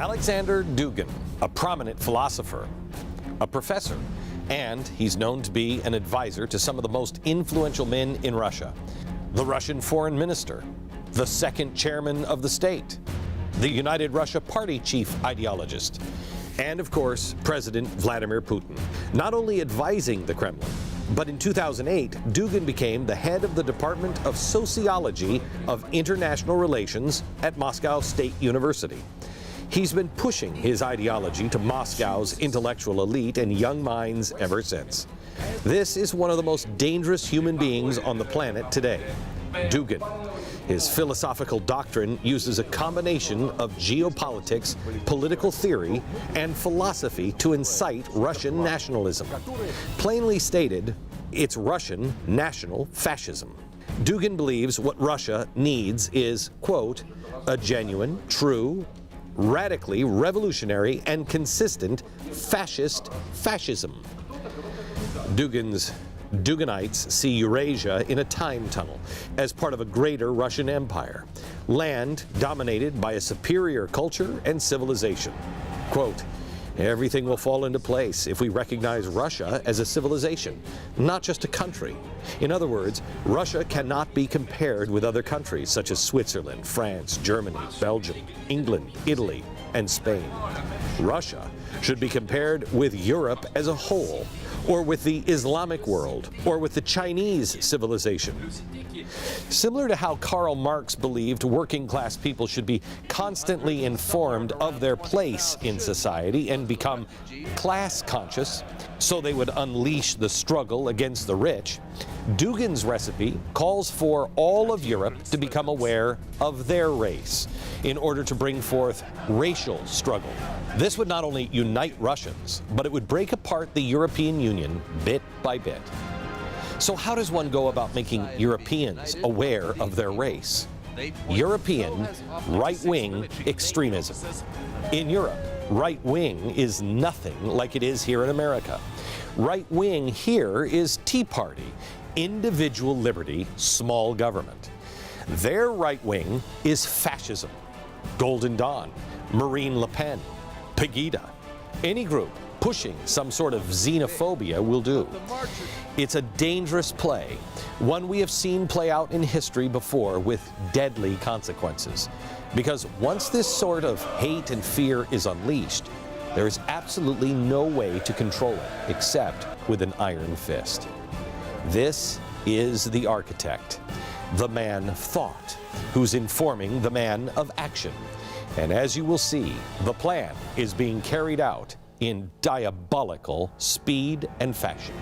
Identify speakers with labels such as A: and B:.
A: Aleksandr Dugin, a prominent philosopher, a professor, and he's known to be an advisor to some of the most influential men in Russia. The Russian foreign minister, the second chairman of the state, the United Russia Party chief ideologist, and of course, President Vladimir Putin, not only advising the Kremlin, but in 2008, Dugin became the head of the Department of Sociology of International Relations at Moscow State University. He's been pushing his ideology to Moscow's intellectual elite and young minds ever since. This is one of the most dangerous human beings on the planet today, Dugin. His philosophical doctrine uses a combination of geopolitics, political theory, and philosophy to incite Russian nationalism. Plainly stated, it's Russian national fascism. Dugin believes what Russia needs is, quote, a genuine, true, radically revolutionary and consistent fascist fascism. Duginites see Eurasia in a time tunnel as part of a greater Russian empire, land dominated by a superior culture and civilization. Quote, everything will fall into place if we recognize Russia as a civilization, not just a country. In other words, Russia cannot be compared with other countries such as Switzerland, France, Germany, Belgium, England, Italy, and Spain. Russia should be compared with Europe as a whole, or with the Islamic world, or with the Chinese civilization. Similar to how Karl Marx believed working-class people should be constantly informed of their place in society and become class-conscious so they would unleash the struggle against the rich, Dugin's recipe calls for all of Europe to become aware of their race in order to bring forth racial struggle. This would not only unite Russians, but it would break apart the European Union bit by bit. So how does one go about making Europeans aware of their race? European right-wing extremism. In Europe, right-wing is nothing like it is here in America. Right-wing here is Tea Party, individual liberty, small government. Their right-wing is fascism, Golden Dawn, Marine Le Pen, Pegida. Any group pushing some sort of xenophobia will do. It's a dangerous play, one we have seen play out in history before with deadly consequences. Because once this sort of hate and fear is unleashed, there is absolutely no way to control it except with an iron fist. This is the architect, the man of thought, who's informing the man of action. And as you will see, the plan is being carried out in diabolical speed and fashion.